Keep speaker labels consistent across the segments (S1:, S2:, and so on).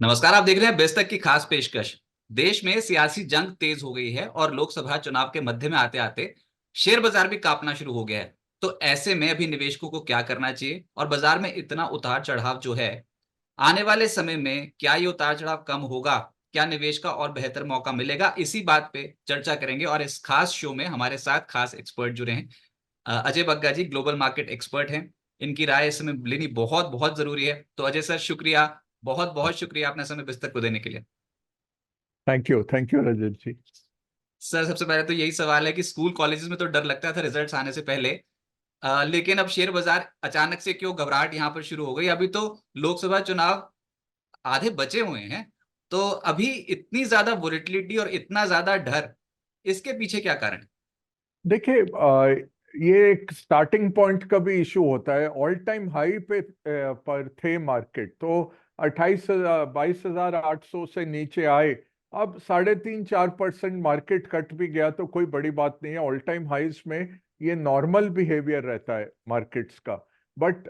S1: नमस्कार। आप देख रहे हैं बेस्तक की खास पेशकश। देश में सियासी जंग तेज हो गई है और लोकसभा चुनाव के मध्य में आते आते शेयर बाजार भी कांपना शुरू हो गया है। तो ऐसे में अभी निवेशकों को क्या करना चाहिए और बाजार में इतना उतार चढ़ाव जो है, आने वाले समय में क्या ये उतार चढ़ाव कम होगा? क्या निवेश का और बेहतर मौका मिलेगा? इसी बात पे चर्चा करेंगे और इस खास शो में हमारे साथ खास एक्सपर्ट जुड़े हैं। अजय बग्गा जी ग्लोबल मार्केट एक्सपर्ट हैं। इनकी राय इस समय लेनी बहुत बहुत जरूरी है। तो अजय सर, शुक्रिया, बहुत बहुत शुक्रिया अपना समय बिस्तर को देने के लिए।
S2: Thank you Rajat ji.
S1: Sir, सबसे पहले तो यही सवाल है कि स्कूल कॉलेजेस में तो डर लगता था रिजल्ट्स आने से पहले, लेकिन अब शेयर बाजार अचानक से क्यों घबराहट यहाँ पर शुरू हो गई? अभी तो लोकसभा चुनाव आधे बचे हुए हैं, तो अभी इतनी ज्यादा वोलेटिलिटी और इतना ज्यादा डर, इसके पीछे क्या कारण है?
S2: देखिए, ये एक स्टार्टिंग पॉइंट का भी इशू होता है। ऑल टाइम हाई पे पर थे मार्केट, तो 22,800 से नीचे आए। अब 3.5-4% मार्केट कट भी गया तो कोई बड़ी बात नहीं है। ऑल टाइम हाइज में ये नॉर्मल बिहेवियर रहता है मार्केट्स का। बट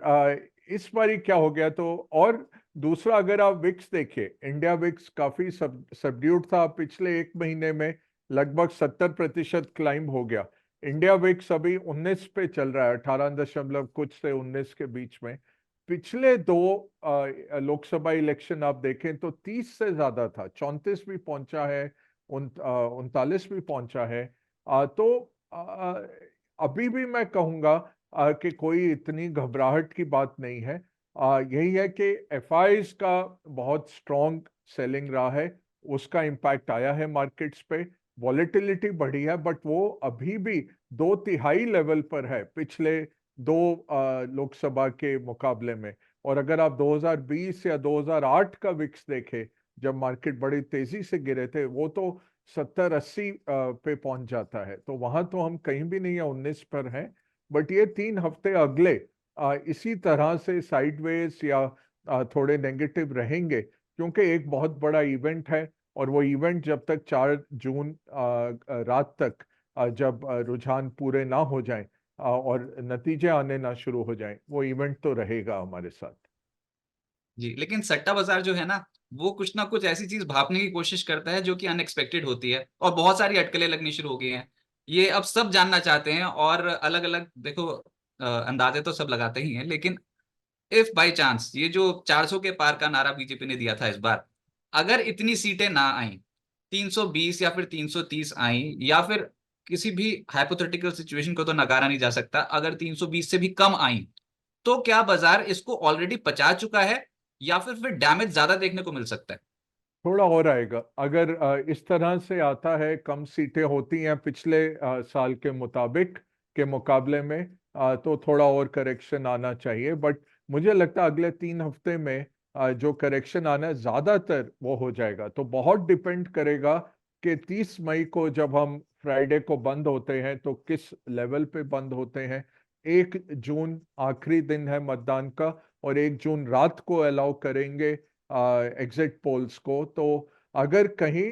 S2: इस बारी क्या हो गया तो, और दूसरा, अगर आप विक्स देखिए, इंडिया विक्स काफी सबड्यूड था पिछले एक महीने में। लगभग 70% क्लाइंब हो गया। इंडिया विक्स अभी 19 पे चल रहा है, 18 दशमलव कुछ से 19 के बीच में। पिछले दो लोकसभा इलेक्शन आप देखें तो 30 से ज्यादा था, 34 भी पहुंचा है, 39 भी पहुंचा है। तो अभी भी मैं कहूंगा कि कोई इतनी घबराहट की बात नहीं है। यही है कि एफआईज का बहुत स्ट्रॉन्ग सेलिंग रहा है, उसका इम्पैक्ट आया है मार्केट्स पे। वॉलेटिलिटी बढ़ी है, बट वो अभी भी 2/3 लेवल पर है पिछले दो लोकसभा के मुकाबले में। और अगर आप 2020 या 2008 का विक्स देखें, जब मार्केट बड़ी तेजी से गिरे थे, वो तो 70-80 पे पहुंच जाता है। तो वहां तो हम कहीं भी नहीं है, 19 पर हैं। बट ये 3 हफ्ते अगले इसी तरह से साइडवेज या थोड़े नेगेटिव रहेंगे, क्योंकि एक बहुत बड़ा इवेंट है। और वो इवेंट जब तक 4 जून रात तक, जब रुझान पूरे ना हो जाएं और नतीजे आने ना शुरू हो जाएं, वो इवेंट तो रहेगा हमारे साथ।
S1: जी, लेकिन सट्टा बाजार जो है ना, वो कुछ ना कुछ ऐसी चीज भापने की कोशिश करता है जो कि अनएक्सपेक्टेड होती है और बहुत सारी अटकलें लगनी शुरू हो गई हैं। ये अब सब जानना चाहते हैं और अलग अलग देखो, अंदाजे तो सब लगाते ही हैं, लेकिन इफ बाय चांस ये जो 400 के पार का नारा बीजेपी ने दिया था इस बार, अगर इतनी सीटें ना आई, 320 या फिर 330 आई, या फिर किसी भी हाइपोथेटिकल सिचुएशन को तो नकारा नहीं जा सकता, अगर 320 से भी कम आई, तो क्या बाजार इसको ऑलरेडी पचा चुका है या फिर डैमेज ज्यादा देखने को मिल सकता है?
S2: थोड़ा और आएगा अगर इस तरह से आता है। कम सीटें होती हैं पिछले साल के मुताबिक के मुकाबले में, तो थोड़ा और करेक्शन आना चाहिए। बट मुझे लगता है अगले 3 हफ्ते में जो करेक्शन आना है, ज्यादातर वो हो जाएगा। तो बहुत डिपेंड करेगा कि 30 मई को जब हम फ्राइडे को बंद होते हैं तो किस लेवल पे बंद होते हैं। 1 जून आखिरी दिन है मतदान का, और 1 जून रात को अलाउ करेंगे एग्जिट पोल्स को। तो अगर कहीं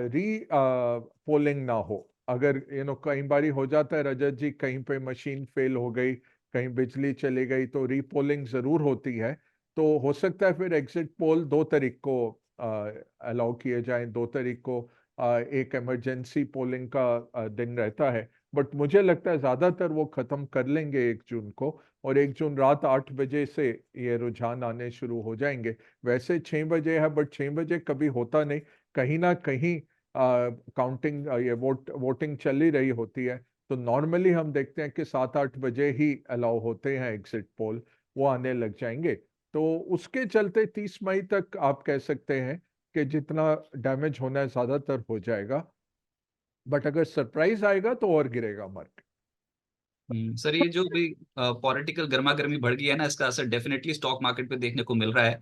S2: री पोलिंग ना हो, अगर कई बारी हो जाता है रजत जी, कहीं पे मशीन फेल हो गई, कहीं बिजली चली गई, तो री पोलिंग जरूर होती है। तो हो सकता है फिर एग्जिट पोल 2 तारीख को अलाउ किए जाएं। 2 तारीख को एक इमरजेंसी पोलिंग का दिन रहता है। बट मुझे लगता है ज्यादातर वो खत्म कर लेंगे 1 जून को, और 1 जून रात 8 बजे से ये रुझान आने शुरू हो जाएंगे। वैसे 6 बजे है, बट 6 बजे कभी होता नहीं, कहीं ना कहीं काउंटिंग, ये वोटिंग चल ही रही होती है। तो नॉर्मली हम देखते हैं कि 7-8 बजे ही अलाउ होते हैं एग्जिट पोल, वो आने लग जाएंगे। तो उसके चलते 30 मई तक आप कह सकते हैं कि जितना डैमेज होना है ज्यादातर हो जाएगा। बट अगर सरप्राइज आएगा तो और गिरेगा मार्केट।
S1: सर, ये जो भी पॉलिटिकल गर्मा गर्मी बढ़ गई है ना, इसका असर डेफिनेटली स्टॉक मार्केट पे देखने को मिल रहा है।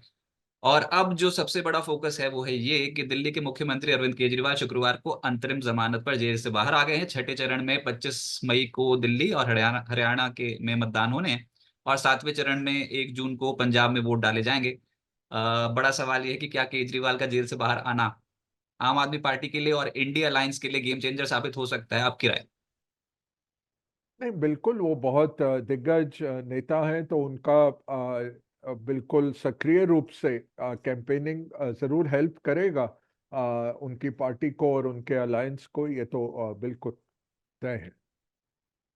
S1: और अब जो सबसे बड़ा फोकस है वो है ये कि दिल्ली के मुख्यमंत्री अरविंद केजरीवाल शुक्रवार को अंतरिम जमानत पर जेल से बाहर आ गए हैं। छठे चरण में 25 मई को दिल्ली और हरियाणा हरियाणा के में मतदान होने हैं और सातवें चरण में 1 जून को पंजाब में वोट डाले जाएंगे। बड़ा सवाल ये है कि क्या केजरीवाल का जेल से बाहर आना आम आदमी पार्टी के लिए और इंडिया अलायंस के लिए गेम चेंजर साबित हो सकता है? आपकी राय?
S2: नहीं, बिल्कुल, वो बहुत दिग्गज नेता हैं, तो उनका बिल्कुल सक्रिय रूप से कैंपेनिंग जरूर हेल्प करेगा उनकी पार्टी को और उनके अलायंस को, ये तो बिल्कुल तय है।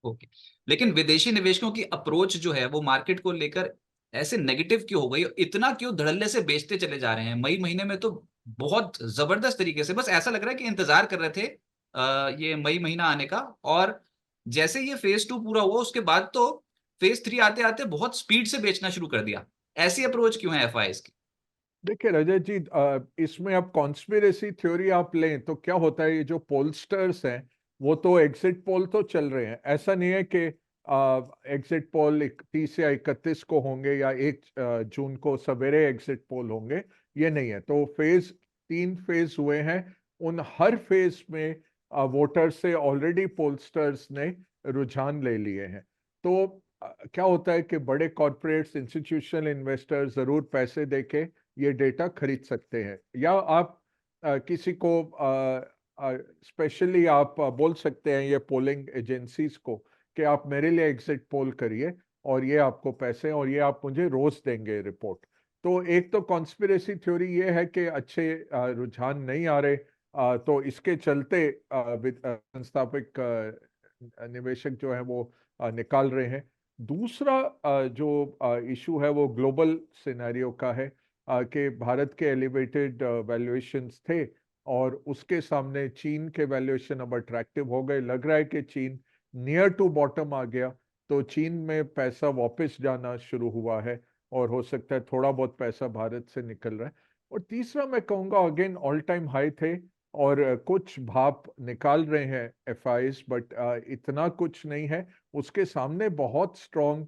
S1: ओके। लेकिन विदेशी निवेशकों की अप्रोच जो है वो मार्केट को लेकर ऐसे नेगेटिव क्यों हो गई, इतना क्यों धड़ल्ले से बेचते चले जा रहे हैं? मई महीने में तो बहुत जबरदस्त तरीके से, बस ऐसा लग रहा है कि इंतजार कर रहे थे ये मई महीना आने का, और जैसे ये फेज 2 पूरा हुआ उसके बाद तो फेज 3 आते आते बहुत स्पीड से बेचना शुरू कर दिया। ऐसी अप्रोच क्यों है एफआईएस की?
S2: देखिए रजत जी, इसमें अब कॉन्स्पिरेसी थ्योरी आप लें तो क्या होता है, ये जो पोलस्टर्स हैं वो तो एग्जिट पोल तो चल रहे हैं, ऐसा नहीं है कि एग्जिट पोल 30 या 31 को होंगे या 1 जून को सवेरे एग्जिट पोल होंगे, ये नहीं है। तो 3 फेज हुए हैं, उन हर फेज में वोटर से ऑलरेडी पोलस्टर्स ने रुझान ले लिए हैं। तो क्या होता है कि बड़े कॉरपोरेट्स, इंस्टीट्यूशनल इन्वेस्टर जरूर पैसे देके ये डेटा खरीद सकते हैं, या आप किसी को स्पेशली आप बोल सकते हैं ये पोलिंग एजेंसीज को कि आप मेरे लिए एग्जिट पोल करिए और ये आपको पैसे और ये आप मुझे रोज देंगे रिपोर्ट। तो एक तो कॉन्स्पिरेसी थ्योरी ये है कि अच्छे रुझान नहीं आ रहे, तो इसके चलते संस्थापिक निवेशक जो है वो निकाल रहे हैं। दूसरा जो इशू है वो ग्लोबल सिनेरियो का है कि भारत के एलिवेटेड वैल्यूएशंस थे और उसके सामने चीन के वैल्यूएशन अब अट्रैक्टिव हो गए। लग रहा है कि चीन नियर टू बॉटम आ गया, तो चीन में पैसा वापस जाना शुरू हुआ है और हो सकता है थोड़ा बहुत पैसा भारत से निकल रहा है। और तीसरा मैं कहूँगा अगेन ऑल टाइम हाई थे और कुछ भाप निकाल रहे हैं एफआईज, बट इतना कुछ नहीं है। उसके सामने बहुत स्ट्रॉन्ग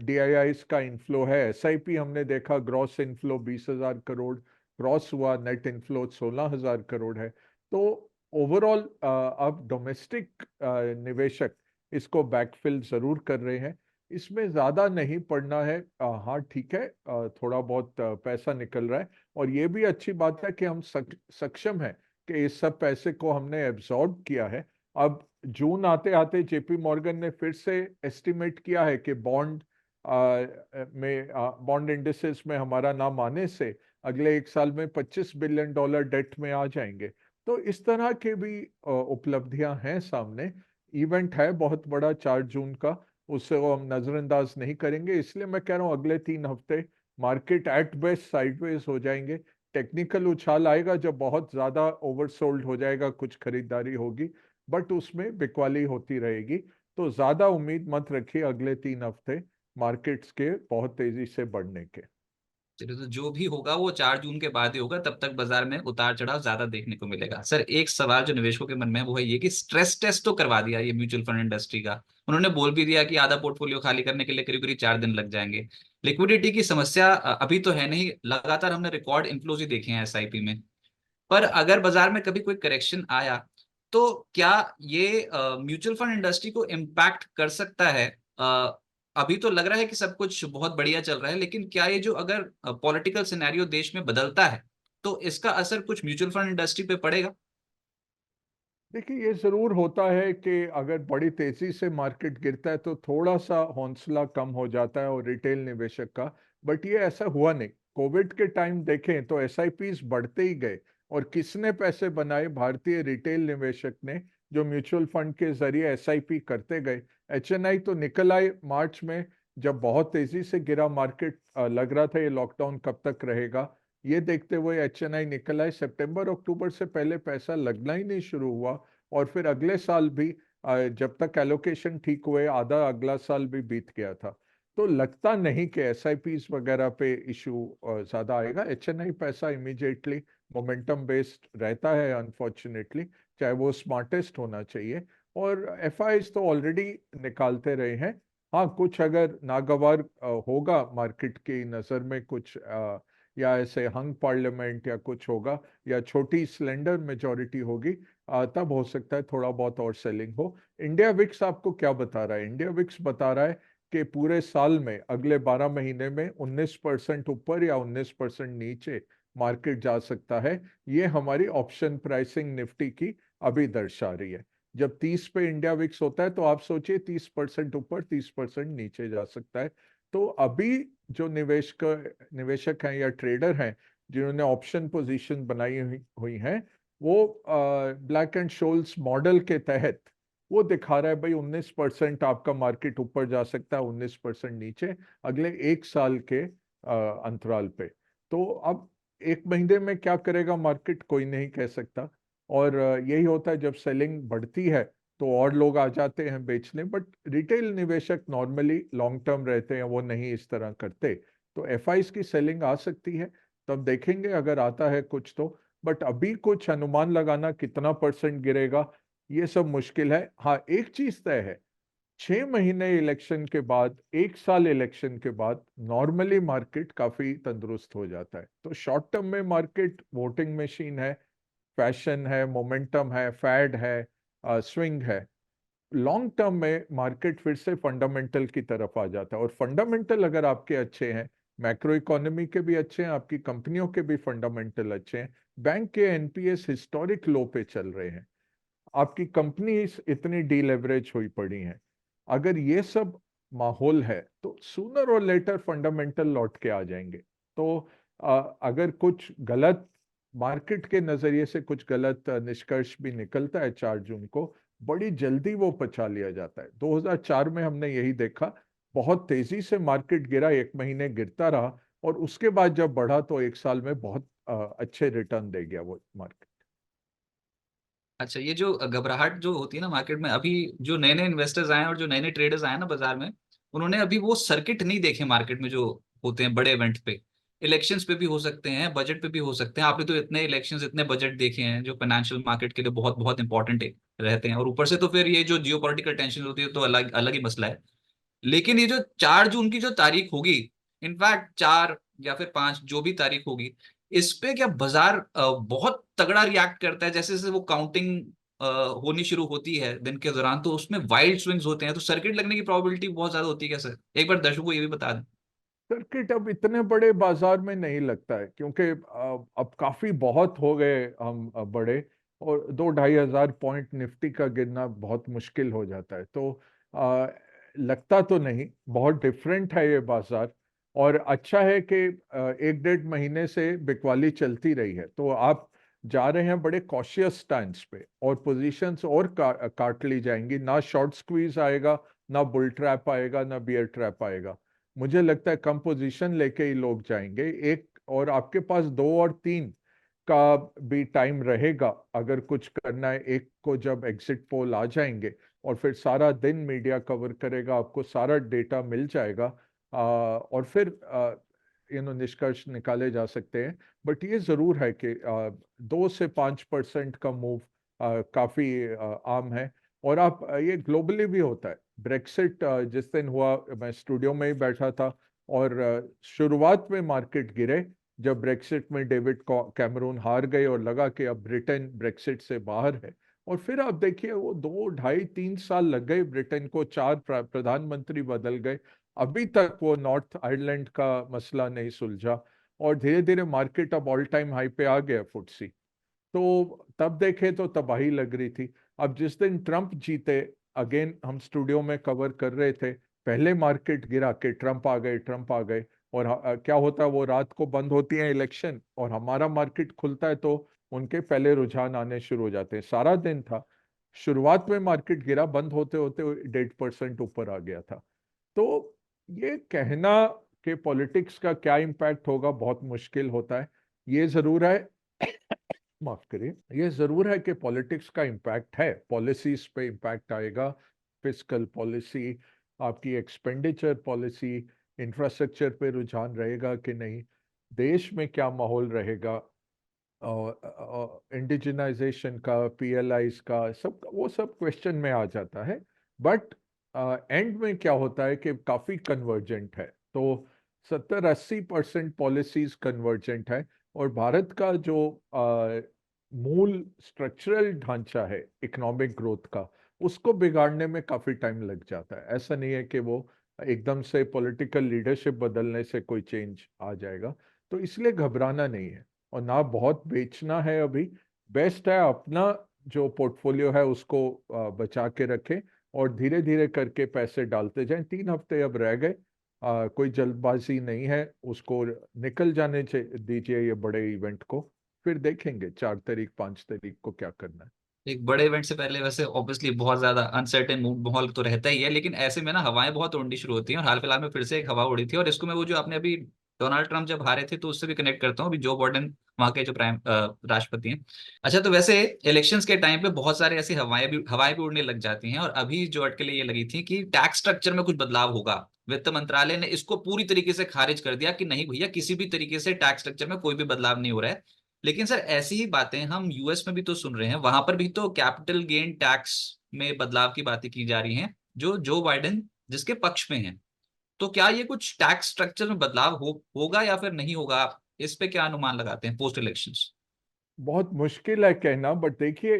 S2: डीआईआईस का इनफ्लो है। एसआईपी हमने देखा ग्रॉस इनफ्लो 20,000 करोड़ क्रॉस हुआ, नेट इनफ्लो 16,000 करोड़ है। तो ओवरऑल अब डोमेस्टिक निवेशक इसको बैकफिल जरूर कर रहे हैं, इसमें ज्यादा नहीं पड़ना है। हाँ ठीक है, थोड़ा बहुत पैसा निकल रहा है और ये भी अच्छी बात है कि हम सक्षम हैं कि इस सब पैसे को हमने एब्जॉर्ब किया है। अब जून आते आते जेपी मॉर्गन ने फिर से एस्टिमेट किया है कि बॉन्ड इंडिसेस में हमारा नाम आने से अगले 1 साल में $25 बिलियन डेट में आ जाएंगे। तो इस तरह के भी उपलब्धियां हैं सामने। इवेंट है बहुत बड़ा 4 जून का, उससे वो हम नजरअंदाज नहीं करेंगे। इसलिए मैं कह रहा हूँ अगले 3 हफ्ते मार्केट एट बेस्ट साइडवेज हो जाएंगे। टेक्निकल उछाल आएगा जब बहुत ज्यादा ओवरसोल्ड हो जाएगा, कुछ खरीदारी होगी, बट उसमें बिकवाली होती रहेगी। तो ज्यादा उम्मीद मत रखिए अगले 3 हफ्ते मार्केट्स के बहुत तेजी से बढ़ने के।
S1: चलिए, तो जो भी होगा वो 4 जून के बाद ही होगा, तब तक बाजार में उतार चढ़ाव ज्यादा देखने को मिलेगा। सर, एक सवाल जो निवेशकों के मन में है वो है ये कि स्ट्रेस टेस्ट तो करवा दिया ये म्यूचुअल फंड इंडस्ट्री का, उन्होंने बोल भी दिया कि आधा पोर्टफोलियो खाली करने के लिए करीब करीब 4 दिन लग जाएंगे। लिक्विडिटी की समस्या अभी तो है नहीं, लगातार हमने रिकॉर्ड इन्फ्लोज ही देखे हैं एसआईपी में। पर अगर बाजार में कभी कोई करेक्शन आया तो क्या ये म्यूचुअल फंड इंडस्ट्री को इम्पैक्ट कर सकता है? अभी तो लग रहा है कि सब कुछ बहुत बढ़िया चल रहा है, लेकिन क्या ये जो अगर पॉलिटिकल सिनेरियो देश में बदलता है तो इसका असर कुछ म्यूचुअल फंड इंडस्ट्री पे पड़ेगा?
S2: देखिए ये जरूर होता है कि अगर बड़ी तेजी से मार्केट गिरता है तो थोड़ा सा हौसला कम हो जाता है और रिटेल निवेशक का, बट ये ऐसा हुआ नहीं। कोविड के टाइम देखें तो एसआईपीज बढ़ते ही गए और किसने पैसे बनाए? भारतीय रिटेल निवेशक ने, जो म्यूचुअल फंड के जरिए एसआईपी करते गए। एचएनआई तो निकल आए मार्च में, जब बहुत तेजी से गिरा मार्केट, लग रहा था ये लॉकडाउन कब तक रहेगा। ये देखते हुए एचएनआई निकल आए। सितंबर अक्टूबर से पहले पैसा लगना ही नहीं शुरू हुआ और फिर अगले साल भी जब तक एलोकेशन ठीक हुए आधा अगला साल भी बीत गया था। तो लगता नहीं कि एसआईपीज वगैरह पे इशू ज्यादा आएगा। एचएनआई पैसा इमीडिएटली मोमेंटम बेस्ड रहता है अनफॉर्चुनेटली, चाहे वो स्मार्टेस्ट होना चाहिए। और एफआईज तो ऑलरेडी निकालते रहे हैं। हाँ कुछ अगर नागवार होगा मार्केट की नज़र में, कुछ या ऐसे हंग पार्लियामेंट या कुछ होगा या छोटी स्लेंडर मेजॉरिटी होगी, तब हो सकता है थोड़ा बहुत और सेलिंग हो। इंडिया विक्स आपको क्या बता रहा है? इंडिया विक्स बता रहा है कि पूरे साल में अगले 12 महीने में 19% ऊपर या 19% नीचे मार्केट जा सकता है। ये हमारी ऑप्शन प्राइसिंग निफ्टी की अभी दर्शा रही है। जब 30 पे इंडिया विक्स होता है तो आप सोचिए 30% ऊपर 30% नीचे जा सकता है। तो अभी जो निवेशक हैं या ट्रेडर हैं जिन्होंने ऑप्शन पोजीशन बनाई हुई हैं, वो ब्लैक एंड शोल्स मॉडल के तहत वो दिखा रहा है भाई 19% आपका मार्केट ऊपर जा सकता है, 19% नीचे अगले 1 साल के अंतराल पे। तो अब 1 महीने में क्या करेगा मार्केट कोई नहीं कह सकता। और यही होता है जब सेलिंग बढ़ती है तो और लोग आ जाते हैं बेचने, बट रिटेल निवेशक नॉर्मली लॉन्ग टर्म रहते हैं, वो नहीं इस तरह करते। तो एफआईज की सेलिंग आ सकती है, तब देखेंगे अगर आता है कुछ तो। बट अभी कुछ अनुमान लगाना कितना परसेंट गिरेगा ये सब मुश्किल है। हाँ, एक चीज तय है, 6 महीने इलेक्शन के बाद, 1 साल इलेक्शन के बाद नॉर्मली मार्केट काफी तंदुरुस्त हो जाता है। तो शॉर्ट टर्म में मार्केट वोटिंग मशीन है, फैशन है, मोमेंटम है, फैड है, स्विंग है। लॉन्ग टर्म में मार्केट फिर से फंडामेंटल की तरफ आ जाता है, और फंडामेंटल अगर आपके अच्छे हैं, मैक्रो इकोनॉमी के भी अच्छे हैं, आपकी कंपनियों के भी फंडामेंटल अच्छे हैं, बैंक के एनपीएस हिस्टोरिक लो पे चल रहे हैं, आपकी कंपनी इतनी डीलेवरेज हुई पड़ी हैं, अगर ये सब माहौल है तो सूनर और लेटर फंडामेंटल लौट के आ जाएंगे। तो अगर कुछ गलत मार्केट के नजरिए से कुछ गलत निष्कर्ष भी निकलता है 4 जून को, बड़ी जल्दी वो पचा लिया जाता है। 2004 में हमने यही देखा, बहुत तेजी से मार्केट गिरा, 1 महीने गिरता रहा, और उसके बाद जब बढ़ा तो 1 साल में बहुत अच्छे रिटर्न दे गया वो मार्केट।
S1: अच्छा, ये जो घबराहट जो होती है ना मार्केट में, अभी जो नए नए इन्वेस्टर्स आए हैं और जो नए नए ट्रेडर्स आए हैं ना बाजार में, उन्होंने अभी वो सर्किट नहीं देखे मार्केट में जो होते हैं बड़े इवेंट पे। इलेक्शंस पे भी हो सकते हैं, बजट पे भी हो सकते हैं। आपने तो इतने इलेक्शंस, इतने बजट देखे हैं जो फाइनेंशियल मार्केट के लिए बहुत बहुत इंपॉर्टेंट रहते हैं, और ऊपर से तो फिर ये जो जियो पॉलिटिकल टेंशन होती है तो अलग अलग ही मसला है। लेकिन ये जो 4 जून की जो तारीख होगी, इनफैक्ट 4 या फिर 5, जो भी तारीख होगी, इस पे क्या बाजार बहुत तगड़ा रिएक्ट करता है। जैसे जैसे वो काउंटिंग होनी शुरू होती है दिन के दौरान, तो उसमें वाइल्ड स्विंग्स होते हैं, तो सर्किट लगने की प्रोबेबिलिटी बहुत ज्यादा होती है। क्या सर, एक बार दर्शकों को ये भी बता दें।
S2: सर्किट अब इतने बड़े बाजार में नहीं लगता है, क्योंकि अब काफी बहुत हो गए हम बड़े, और 2-2.5 हज़ार पॉइंट निफ्टी का गिरना बहुत मुश्किल हो जाता है। तो अ, लगता तो नहीं, बहुत डिफरेंट है ये बाजार। और अच्छा है कि 1-1.5 महीने से बिकवाली चलती रही है, तो आप जा रहे हैं बड़े कॉशियस स्टैंड पे, और पोजीशंस और काट ली जाएंगी, ना शॉर्ट स्क्वीज आएगा, ना बुल ट्रैप आएगा, ना बियर ट्रैप आएगा। मुझे लगता है कम पोजीशन लेके ही लोग जाएंगे एक, और आपके पास 2 और 3 का भी टाइम रहेगा अगर कुछ करना है। एक को जब एग्जिट पोल आ जाएंगे और फिर सारा दिन मीडिया कवर करेगा, आपको सारा डेटा मिल जाएगा, और फिर निष्कर्ष निकाले जा सकते हैं। बट ये जरूर है कि 2 से 5% का मूव काफी आम है। और आप ये ग्लोबली भी होता है। ब्रेक्सिट जिस दिन हुआ, मैं स्टूडियो में ही बैठा था, और शुरुआत में मार्केट गिरे जब ब्रेक्सिट में डेविड कैमरून हार गए और लगा कि अब ब्रिटेन ब्रेक्सिट से बाहर है। और फिर आप देखिए, वो 2, 2.5, 3 साल लग गए ब्रिटेन को, 4 प्रधानमंत्री बदल गए, अभी तक वो नॉर्थ आयरलैंड का मसला नहीं सुलझा, और धीरे धीरे मार्केट अब ऑल टाइम हाई पे आ गया फुटसी। तो तब देखे तो तबाही लग रही थी। अब जिस दिन ट्रंप जीते, अगेन हम स्टूडियो में कवर कर रहे थे, पहले मार्केट गिरा कि ट्रंप आ गए, ट्रंप आ गए। और क्या होता है, वो रात को बंद होती है इलेक्शन और हमारा मार्केट खुलता है, तो उनके पहले रुझान आने शुरू हो जाते हैं। सारा दिन था, शुरुआत में मार्केट गिरा, बंद होते होते 1.5% ऊपर आ गया था। तो ये कहना कि पॉलिटिक्स का क्या इम्पैक्ट होगा बहुत मुश्किल होता है। ये जरूर है, माफ करिए, ये जरूर है कि पॉलिटिक्स का इम्पैक्ट है, पॉलिसीज पे इम्पैक्ट आएगा। फिस्कल पॉलिसी, आपकी एक्सपेंडिचर पॉलिसी, इंफ्रास्ट्रक्चर पे रुझान रहेगा कि नहीं, देश में क्या माहौल रहेगा, इंडिजिनाइजेशन का, पीएलआईज का, सब वो सब क्वेश्चन में आ जाता है। बट एंड में क्या होता है कि काफी कन्वर्जेंट है। तो 70-80% पॉलिसीज कन्वर्जेंट है, और भारत का जो मूल स्ट्रक्चरल ढांचा है इकोनॉमिक ग्रोथ का, उसको बिगाड़ने में काफी टाइम लग जाता है। ऐसा नहीं है कि वो एकदम से पॉलिटिकल लीडरशिप बदलने से कोई चेंज आ जाएगा। तो इसलिए घबराना नहीं है, और ना बहुत बेचना है अभी। बेस्ट है अपना जो पोर्टफोलियो है उसको बचा के रखें, और धीरे धीरे करके पैसे डालते जाएं। 3 हफ्ते अब रह गए, कोई जल्दबाजी नहीं है, उसको निकल जाने दीजिए ये बड़े इवेंट को, फिर देखेंगे 4 तारीख 5 तारीख को क्या करना है।
S1: एक बड़े इवेंट से पहले वैसे ऑब्वियसली बहुत ज्यादा अनसर्टेन माहौल तो रहता ही है, लेकिन ऐसे में ना हवाएं बहुत उड़नी शुरू होती हैं, और हाल फिलहाल में फिर से एक हवा उड़ी थी, और इसको मैं वो जो आपने अभी डोनाल्ड ट्रंप जब हारे थे तो उससे भी कनेक्ट करता हूँ। अभी जो बाइडेन वहाँ के जो प्राइम राष्ट्रपति हैं। अच्छा, तो वैसे इलेक्शंस के टाइम पे बहुत सारे ऐसी हवाएं भी उड़ने लग जाती हैं, और अभी जो अटकलें ये लगी थी कि टैक्स स्ट्रक्चर में कुछ बदलाव होगा, वित्त मंत्रालय ने इसको पूरी तरीके से खारिज कर दिया कि नहीं भैया, किसी भी तरीके से टैक्स स्ट्रक्चर में कोई भी बदलाव नहीं हो रहा है। लेकिन सर ऐसी ही बातें हम यूएस में भी तो सुन रहे हैं, वहां पर भी तो कैपिटल गेन टैक्स में बदलाव की बातें की जा रही हैं, जो बाइडेन जिसके पक्ष में है। तो क्या ये कुछ टैक्स स्ट्रक्चर में बदलाव होगा या फिर नहीं होगा? आप इस पे क्या अनुमान लगाते हैं पोस्ट इलेक्शंस?
S2: बहुत मुश्किल है कहना, बट देखिए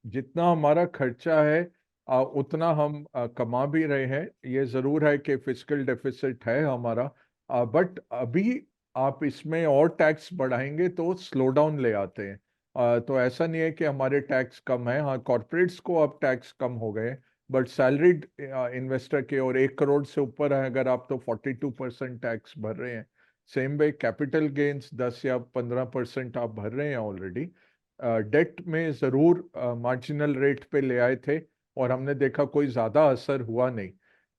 S2: जितना हमारा खर्चा है उतना हम कमा भी रहे हैं। ये जरूर है कि फिस्कल डेफिसिट है हमारा, बट अभी आप इसमें और टैक्स बढ़ाएंगे तो स्लो डाउन ले आते हैं। तो ऐसा नहीं है कि हमारे टैक्स कम है, हाँ कॉर्पोरेट्स को अब टैक्स कम हो गए, बट सैलरीड इन्वेस्टर के, और 1 करोड़ से ऊपर है अगर आप, तो 42% टैक्स भर रहे हैं। सेम वे कैपिटल गेन्स 10 या 15% आप भर रहे हैं ऑलरेडी। डेट में जरूर मार्जिनल रेट पे ले आए थे, और हमने देखा कोई ज्यादा असर हुआ नहीं।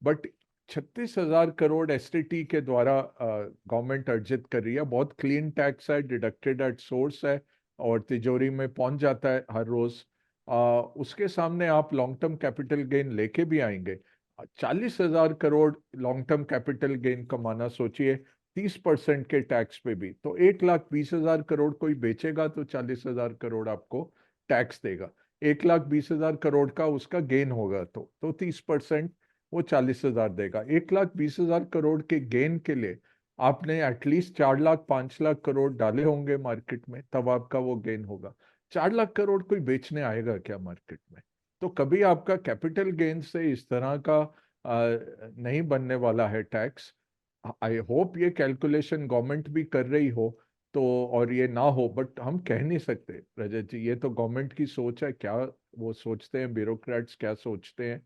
S2: बट 36,000 करोड़ एसटीटी के द्वारा गवर्नमेंट अर्जित कर रही है, बहुत क्लीन टैक्स है, डिडक्टेड एट सोर्स है, और तिजोरी में पहुंच जाता है हर रोज। उसके सामने आप लॉन्ग टर्म कैपिटल गेन लेके भी आएंगे। 40,000 crore long term capital gain कमाना, सोचिए 30% के टैक्स पे भी, तो 1,20,000 करोड़ कोई बेचेगा तो 40,000 करोड़ आपको टैक्स देगा। 1,20,000 करोड़ का उसका गेन होगा तो 30% वो 40,000 देगा। 1,20,000 करोड़ के गेन के लिए आपने एटलीस्ट 4 लाख 5 लाख करोड़ डाले होंगे मार्केट में, तब आपका वो गेन होगा। 4 लाख करोड़ कोई बेचने आएगा क्या मार्केट में? तो कभी आपका कैपिटल गेन से इस तरह का नहीं बनने वाला है टैक्स। आई होप ये कैलकुलेशन गवर्नमेंट भी कर रही हो, तो और ये ना हो, बट हम कह नहीं सकते रजत जी, ये तो गवर्नमेंट की सोच है, क्या वो सोचते हैं, ब्यूरोक्रेट्स क्या सोचते हैं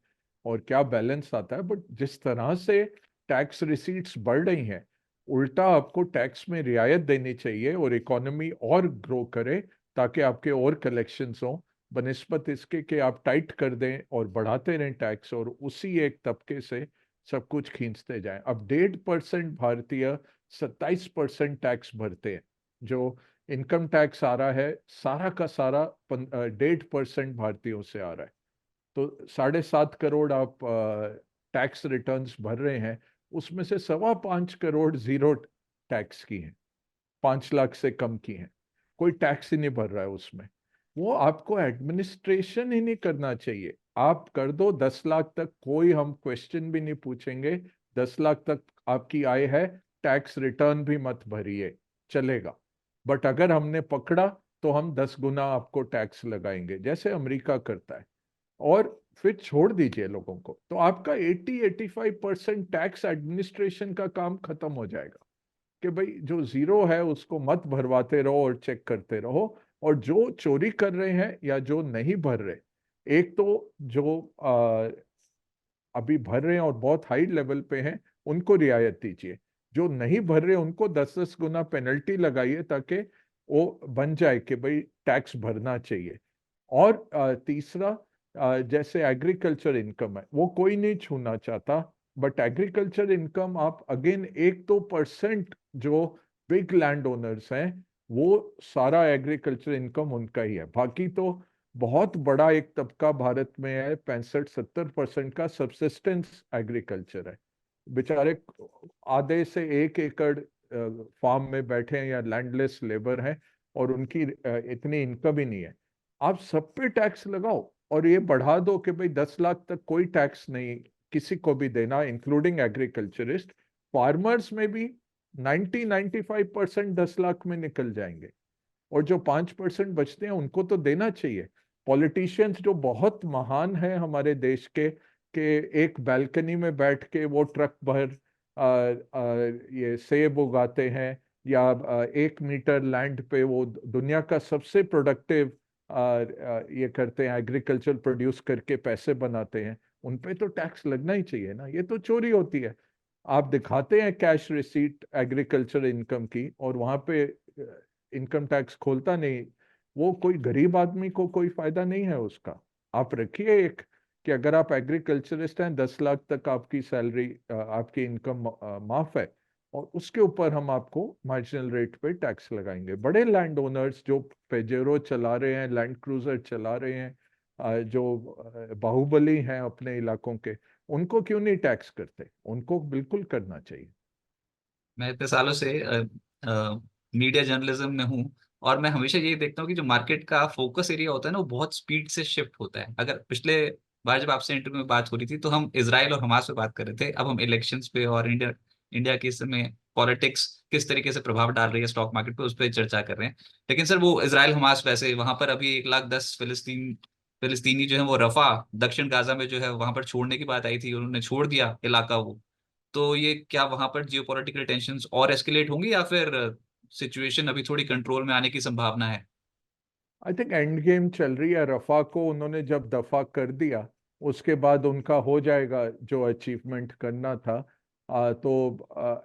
S2: और क्या बैलेंस आता है। बट जिस तरह से टैक्स रिसीट्स बढ़ रही हैं, उल्टा आपको टैक्स में रियायत देनी चाहिए और इकोनॉमी और ग्रो करे, ताकि आपके और कलेक्शंस हों, बनिस्बत इसके कि आप टाइट कर दें और बढ़ाते रहें टैक्स, और उसी एक तबके से सब कुछ खींचते जाएं। अब 1.5% भारतीय 27% टैक्स भरते हैं। जो इनकम टैक्स आ रहा है सारा का सारा 1.5% भारतीयों से आ रहा है। तो 7.5 करोड़ आप टैक्स रिटर्न्स भर रहे हैं, उसमें से 5.25 करोड़ जीरो टैक्स की हैं, 5 लाख से कम की हैं, कोई टैक्स ही नहीं भर रहा है उसमें। वो आपको एडमिनिस्ट्रेशन ही नहीं करना चाहिए। आप कर दो 10 लाख तक, कोई हम क्वेश्चन भी नहीं पूछेंगे। 10 लाख तक आपकी आय है, टैक्स रिटर्न भी मत भरिए, चलेगा। बट अगर हमने पकड़ा तो हम 10 गुना आपको टैक्स लगाएंगे, जैसे अमेरिका करता है। और फिर छोड़ दीजिए लोगों को, तो आपका 80-85% टैक्स एडमिनिस्ट्रेशन का काम खत्म हो जाएगा। कि भाई जो जीरो है उसको मत भरवाते रहो और चेक करते रहो। और जो चोरी कर रहे हैं या जो नहीं भर रहे, एक तो जो अभी भर रहे हैं और बहुत हाई लेवल पे हैं, उनको रियायत दीजिए। जो नहीं भर रहे उनको 10-10 गुना पेनल्टी लगाइए, ताकि वो बन जाए कि भाई टैक्स भरना चाहिए। और तीसरा, जैसे एग्रीकल्चर इनकम है वो कोई नहीं छूना चाहता, बट एग्रीकल्चर इनकम आप अगेन 1-2% जो बिग लैंड ओनर्स हैं, वो सारा एग्रीकल्चर इनकम उनका ही है। बाकी तो बहुत बड़ा एक तबका भारत में है, 65-70% का सब्सिस्टेंस एग्रीकल्चर है। बेचारे आधे से 1 एकड़ फार्म में बैठे हैं या लैंडलेस लेबर हैं, और उनकी इतनी इनकम ही नहीं है। आप सब पे टैक्स लगाओ और ये बढ़ा दो कि भाई 10 लाख तक कोई टैक्स नहीं किसी को भी देना, इंक्लूडिंग एग्रीकल्चरिस्ट। फार्मर्स में भी 90-95% 10 लाख में निकल जाएंगे, और जो 5% बचते हैं उनको तो देना चाहिए। पॉलिटिशियंस जो बहुत महान हैं हमारे देश के एक बैल्कनी में बैठ के वो ट्रक भर ये सेब उगाते हैं, या 1 मीटर लैंड पे वो दुनिया का सबसे प्रोडक्टिव ये करते हैं, एग्रीकल्चर प्रोड्यूस करके पैसे बनाते हैं, उन पे तो टैक्स लगना ही चाहिए ना, ये तो चोरी होती है। आप दिखाते हैं कैश रिसीट एग्रीकल्चर इनकम की, और वहां पे इनकम टैक्स खोलता नहीं, वो कोई गरीब आदमी को कोई फायदा नहीं है उसका। आप रखिए एक, कि अगर आप एग्रीकल्चरिस्ट हैं, 10 लाख तक आपकी सैलरी, आपकी इनकम माफ है, और उसके ऊपर हम आपको मार्जिनल रेट पे टैक्स लगाएंगे। बड़े लैंड ओनर्स जो पेजेरो चला रहे हैं, लैंड क्रूजर चला रहे हैं, जो बाहुबली हैं अपने इलाकों के, उनको क्यों नहीं टैक्स करते? उनको बिल्कुल करना चाहिए।
S1: मैं इतने सालों से मीडिया जर्नलिज्म में हूँ, और मैं हमेशा यही देखता हूँ कि जो मार्केट का फोकस एरिया होता है ना, वो बहुत स्पीड से शिफ्ट होता है। अगर पिछले बार जब आपसे इंटरव्यू में बात हो रही थी तो हम इसराइल और हमास पे बात कर रहे थे, अब हम इलेक्शंस पे और इंडिया इंडिया के समय पॉलिटिक्स किस तरीके से प्रभाव डाल रही है स्टॉक मार्केट पे, उस पर चर्चा कर रहे हैं। लेकिन सर वो इसराइल हमास, वैसे वहां पर अभी 1,10,000 फिलिस्तीनी जो है वो रफा दक्षिण गाजा में जो है वहां पर छोड़ने की बात आई थी, उन्होंने छोड़ दिया इलाका वो। तो ये क्या वहां पर जियोपॉलिटिकल टेंशंस और एस्केलेट होंगी, या फिर सिचुएशन अभी थोड़ी कंट्रोल में आने की संभावना है?
S2: आई थिंक एंड गेम चल रही है। रफा को उन्होंने जब दफा कर दिया, उसके बाद उनका हो जाएगा जो अचीवमेंट करना था। तो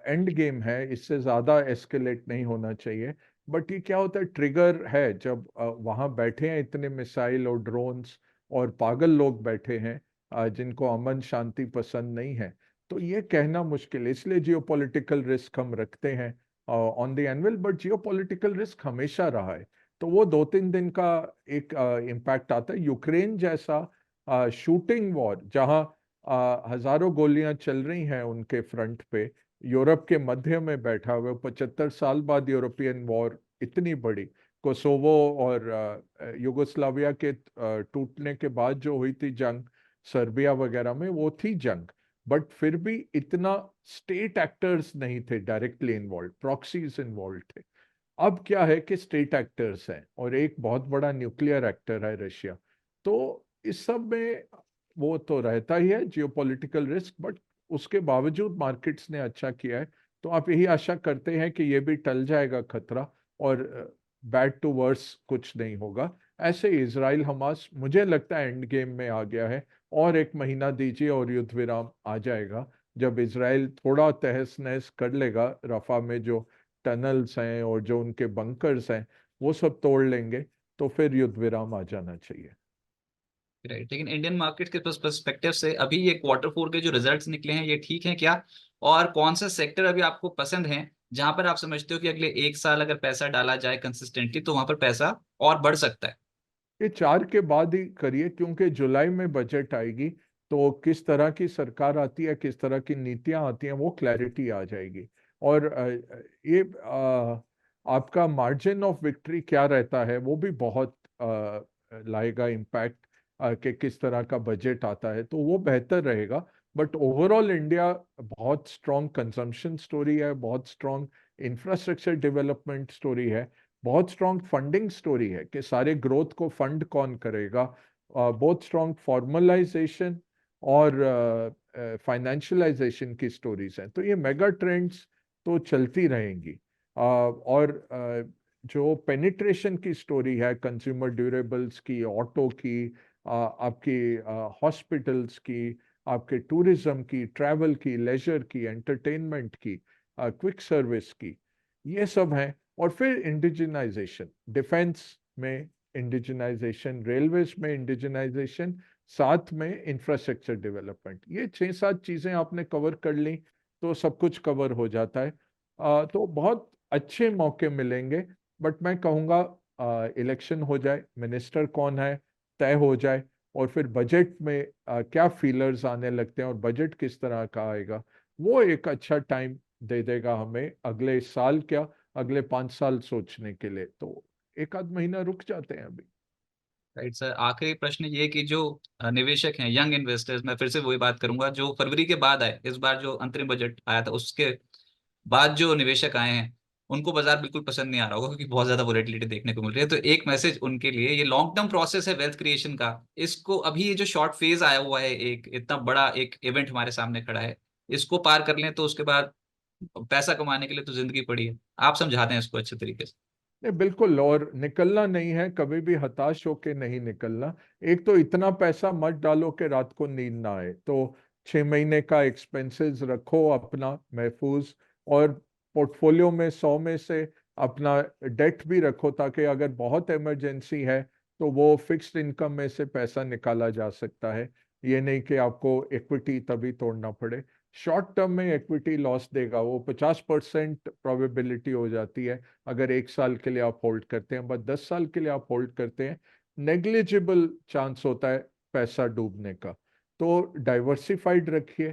S2: एंड गेम है, इससे ज्यादा एस्केलेट नहीं होना चाहिए। बट ये क्या होता है, ट्रिगर है जब वहां बैठे हैं इतने मिसाइल और ड्रोन्स, और पागल लोग बैठे हैं, जिनको अमन शांति पसंद नहीं है। तो ये कहना मुश्किल है, इसलिए जियोपॉलिटिकल रिस्क हम रखते हैं on the annual. But geopolitical risk हमेशा रहा है, तो वो 2-3 दिन का एक इम्पैक्ट आता है। यूक्रेन जैसा शूटिंग वॉर, जहां हजारों गोलियां चल रही हैं उनके फ्रंट पे, यूरोप के मध्य में बैठा हुआ, 75 साल बाद यूरोपियन वॉर इतनी बड़ी, कोसोवो और युगोस्लाविया के टूटने के बाद जो हुई थी जंग, सर्बिया वगैरह में, वो थी जंग। बट फिर भी इतना स्टेट एक्टर्स नहीं थे डायरेक्टली इन्वॉल्व, प्रॉक्सीज इन्वॉल्व थे। अब क्या है कि स्टेट एक्टर्स हैं, और एक बहुत बड़ा न्यूक्लियर एक्टर है रशिया। तो इस सब में वो तो रहता ही है जियोपॉलिटिकल रिस्क, बट उसके बावजूद मार्केट्स ने अच्छा किया है। तो आप यही आशा करते हैं कि ये भी टल जाएगा खतरा, और बैड टू वर्स कुछ नहीं होगा। ऐसे इसराइल हमास मुझे लगता है एंड गेम में आ गया है। और एक महीना दीजिए और युद्ध विराम आ जाएगा, जब इसराइल थोड़ा तहस नहस कर लेगा, रफा में जो टनल्स हैं और जो उनके बंकर्स हैं वो सब तोड़ लेंगे, तो फिर युद्ध विराम आ जाना चाहिए।
S1: राइट, लेकिन इंडियन मार्केट के पर्सपेक्टिव से अभी ये क्वार्टर 4 के जो रिजल्ट्स निकले हैं ये ठीक हैं क्या? और कौन सा सेक्टर अभी आपको पसंद है जहां पर आप समझते हो कि अगले 1 साल अगर पैसा डाला जाए कंसिस्टेंटली तो वहां पर पैसा और बढ़ सकता है?
S2: ये 4 के बाद ही करिए, क्योंकि जुलाई में बजट आएगी, तो किस तरह की सरकार आती है, किस तरह की नीतियां आती हैं, वो क्लैरिटी आ जाएगी। और ये आपका मार्जिन ऑफ विक्ट्री क्या रहता है, वो भी बहुत लाएगा इम्पैक्ट, कि किस तरह का बजट आता है, तो वो बेहतर रहेगा। बट ओवरऑल इंडिया बहुत स्ट्रॉन्ग कंजम्पशन स्टोरी है, बहुत स्ट्रॉन्ग इंफ्रास्ट्रक्चर डेवलपमेंट स्टोरी है, बहुत स्ट्रॉन्ग फंडिंग स्टोरी है कि सारे ग्रोथ को फंड कौन करेगा। बहुत स्ट्रॉन्ग फॉर्मलाइजेशन और फाइनेंशियलाइजेशन की स्टोरीज हैं। तो ये मेगा ट्रेंड्स तो चलती रहेंगी। और जो पेनिट्रेशन की स्टोरी है, कंज्यूमर ड्यूरेबल्स की, ऑटो की, आपकी हॉस्पिटल्स की, आपके टूरिज्म की, ट्रैवल की, लेजर की, एंटरटेनमेंट की, क्विक सर्विस की, ये सब हैं। और फिर इंडिजिनाइजेशन, डिफेंस में इंडिजिनाइजेशन, रेलवेज में इंडिजिनाइजेशन, साथ में इंफ्रास्ट्रक्चर डेवलपमेंट, ये 6-7 चीजें आपने कवर कर ली तो सब कुछ कवर हो जाता है। तो बहुत अच्छे मौके मिलेंगे। बट मैं कहूँगा इलेक्शन हो जाए, मिनिस्टर कौन है तय हो जाए, और फिर बजट में क्या फीलर्स आने लगते हैं और बजट किस तरह का आएगा, वो एक अच्छा टाइम दे देगा हमें अगले साल क्या, अगले 5 साल सोचने के लिए। तो एक आध महीना रुक जाते हैं अभी।
S1: राइट सर, आखिरी प्रश्न ये कि जो निवेशक हैं, यंग इन्वेस्टर्स, मैं फिर से वही बात करूंगा, जो फरवरी के बाद आए, इस बार जो अंतरिम बजट आया था उसके बाद जो निवेशक आए हैं, उनको बाजार बिल्कुल पसंद नहीं आ रहा होगा क्योंकि बहुत ज्यादा वोलेटिलिटी देखने को मिल रही है। तो एक मैसेज उनके लिए, ये लॉन्ग टर्म प्रोसेस है वेल्थ क्रिएशन का, इसको अभी ये जो शॉर्ट फेज आया हुआ है, एक इतना बड़ा एक इवेंट हमारे सामने खड़ा है, इसको पार कर लें तो उसके बाद पैसा कमाने के लिए तो जिंदगी पड़ी है। आप समझाते हैं इसको अच्छे तरीके से।
S2: नहीं, बिल्कुल। और निकलना नहीं है, कभी भी हताश होके नहीं निकलना। एक तो इतना पैसा मत डालो कि रात को नींद ना आए। तो 6 महीने का एक्सपेंसेस रखो अपना महफूज, और पोर्टफोलियो में 100 में से अपना डेट भी रखो, ताकि अगर बहुत इमरजेंसी है तो वो फिक्स्ड इनकम में से पैसा निकाला जा सकता है। ये नहीं कि आपको इक्विटी तभी तोड़ना पड़े। शॉर्ट टर्म में इक्विटी लॉस देगा, वो 50% प्रोबेबिलिटी हो जाती है अगर 1 साल के लिए आप होल्ड करते हैं, बस 10 साल के लिए आप होल्ड करते हैं नेग्लिजिबल चांस होता है पैसा डूबने का। तो डाइवर्सिफाइड रखिए,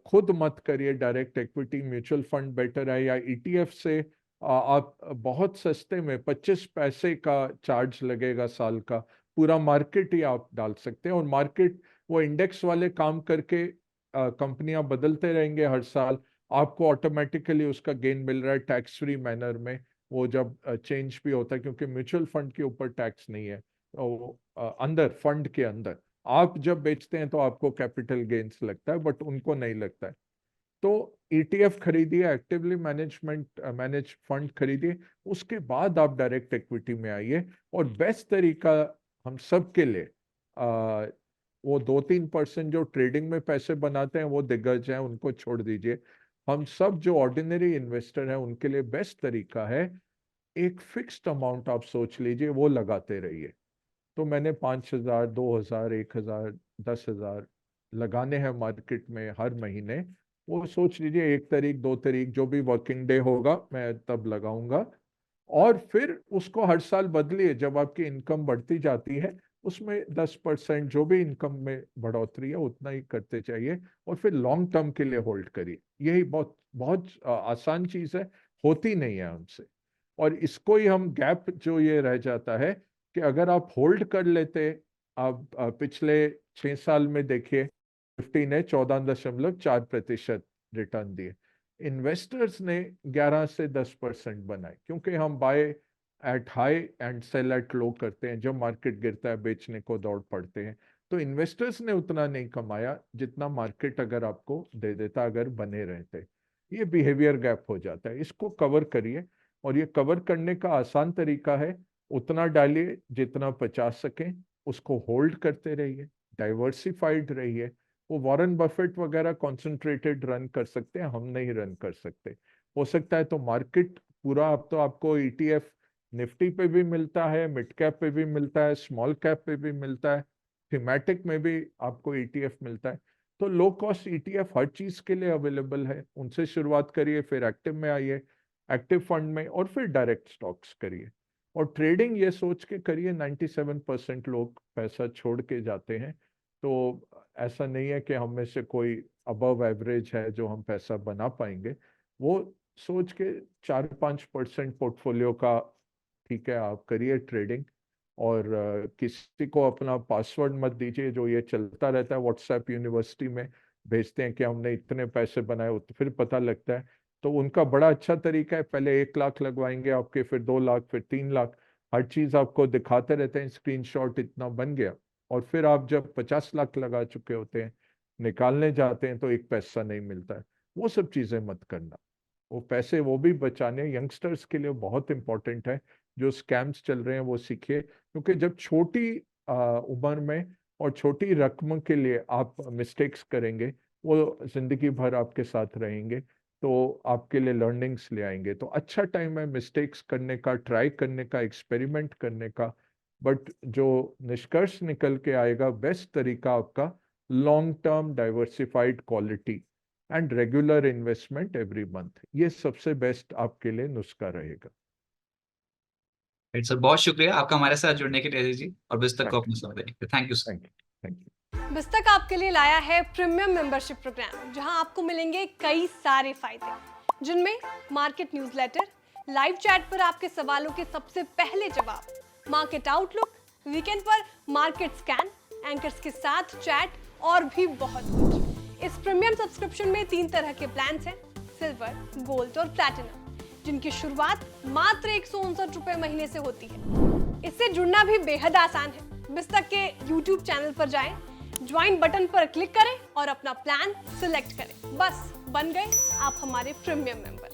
S2: खुद मत करिए direct equity, mutual fund better है, या ईटीएफ से आप बहुत सस्ते में 25 पैसे का चार्ज लगेगा साल का, पूरा मार्केट ही आप डाल सकते हैं। और मार्केट वो इंडेक्स वाले काम करके कंपनियां बदलते रहेंगे हर साल, आपको ऑटोमेटिकली उसका गेन मिल रहा है टैक्स फ्री मैनर में। वो जब चेंज भी होता है, क्योंकि म्यूचुअल फंड के ऊपर टैक्स नहीं है, तो अंदर फंड के अंदर आप जब बेचते हैं तो आपको कैपिटल गेन्स लगता है, बट उनको नहीं लगता है। तो ईटीएफ खरीदिए, एक्टिवली मैनेज फंड खरीदिए, उसके बाद आप डायरेक्ट इक्विटी में आइए। और बेस्ट तरीका हम सब के लिए, वो 2-3% जो ट्रेडिंग में पैसे बनाते हैं वो दिग्गज हैं, उनको छोड़ दीजिए। हम सब जो ऑर्डिनरी इन्वेस्टर हैं उनके लिए बेस्ट तरीका है, एक फिक्स्ड अमाउंट आप सोच लीजिए, वो लगाते रहिए। तो मैंने 5,000, 2,000, 1,000, 10,000 लगाने हैं मार्केट में हर महीने। वो सोच लीजिए 1 तारीख, 2 तारीख, जो भी वर्किंग डे होगा मैं तब लगाऊंगा। और फिर उसको हर साल बदलिए, जब आपकी इनकम बढ़ती जाती है उसमें 10% जो भी इनकम में बढ़ोतरी है उतना ही करते चाहिए, और फिर लॉन्ग टर्म के लिए होल्ड करिए। यही बहुत बहुत आसान चीज है, होती नहीं है हमसे। और इसको ही हम गैप जो ये रह जाता है कि अगर आप होल्ड कर लेते, आप पिछले 6 साल में देखिए निफ्टी ने 14.4% रिटर्न दिए, इन्वेस्टर्स ने 11 से 10% बनाए, क्योंकि हम buy at high and sell at low करते हैं, जब मार्केट गिरता है बेचने को दौड़ पड़ते हैं। तो इन्वेस्टर्स ने उतना नहीं कमाया जितना मार्केट अगर आपको दे देता, अगर बने रहते। ये बिहेवियर गैप हो जाता है, इसको कवर करिए। और ये कवर करने का आसान तरीका है, उतना डालिए जितना 50 सकें, उसको होल्ड करते रहिए, डाइवर्सिफाइड रहिए। वो वॉरेन बफेट वगैरह कॉन्सेंट्रेटेड रन कर सकते हैं, हम नहीं रन कर सकते। हो सकता है तो मार्केट पूरा, अब तो आपको ईटीएफ निफ्टी पे भी मिलता है, मिड कैप पे भी मिलता है, स्मॉल कैप पे भी मिलता है, थीमेटिक में भी आपको ईटीएफ मिलता है। तो लो कॉस्ट ईटीएफ हर चीज के लिए अवेलेबल है, उनसे शुरुआत करिए, फिर एक्टिव में आइए, एक्टिव फंड में, और फिर डायरेक्ट स्टॉक्स करिए। और ट्रेडिंग ये सोच के करिए, 97% लोग पैसा छोड़ के जाते हैं। तो ऐसा नहीं है कि हम में से कोई अबव एवरेज है जो हम पैसा बना पाएंगे। वो सोच के 4-5% पोर्टफोलियो का, ठीक है, आप करिए ट्रेडिंग। और किसी को अपना पासवर्ड मत दीजिए, जो ये चलता रहता है व्हाट्सएप यूनिवर्सिटी में भेजते हैं कि हमने इतने पैसे बनाए, तो फिर पता लगता है। तो उनका बड़ा अच्छा तरीका है, पहले 1 लाख लगवाएंगे आपके, फिर 2 लाख, फिर 3 लाख, हर चीज आपको दिखाते रहते हैं, स्क्रीनशॉट इतना बन गया। और फिर आप जब 50 लाख लगा चुके होते हैं, निकालने जाते हैं तो एक पैसा नहीं मिलता है। वो सब चीजें मत करना, वो पैसे वो भी बचाने यंगस्टर्स के लिए बहुत इंपॉर्टेंट है। जो स्कैम्स चल रहे हैं वो सीखिए, क्योंकि जब छोटी उम्र में और छोटी रकम के लिए आप मिस्टेक्स करेंगे, वो जिंदगी भर आपके साथ रहेंगे, तो आपके लिए लर्निंग्स ले आएंगे। तो अच्छा टाइम है मिस्टेक्स करने का, ट्राई करने का, एक्सपेरिमेंट करने का। बट जो निष्कर्ष निकल के आएगा, बेस्ट तरीका आपका long term diversified quality and regular investment every month, ये सबसे बेस्ट आपके लिए नुस्खा रहेगा।
S1: राइट सर, बहुत शुक्रिया आपका हमारे साथ जुड़ने के लिए अजय जी, और बिस्तक को
S2: थैंक
S1: अपना समय देने के लिए। Thank you sir.
S2: You, thank you.
S3: बिस्तक आपके लिए लाया है प्रीमियम मेंबरशिप प्रोग्राम, जहां आपको मिलेंगे कई सारे फायदे, जिनमें मार्केट न्यूज़लेटर, लाइव चैट पर आपके सवालों के सबसे पहले जवाब, मार्केट आउटलुक, वीकेंड पर मार्केट स्कैन, एंकर्स के साथ चैट और भी बहुत कुछ। इस प्रीमियम सब्सक्रिप्शन में 3 तरह के प्लान्स हैं, सिल्वर, गोल्ड और प्लैटिनम, जिनकी शुरुआत मात्र 159 रुपए महीने से होती है। इससे जुड़ना भी बेहद आसान है। बिस्तक के YouTube चैनल पर जाएं, ज्वाइन बटन पर क्लिक करें और अपना प्लान सिलेक्ट करें। बस बन गए आप हमारे प्रीमियम मेंबर।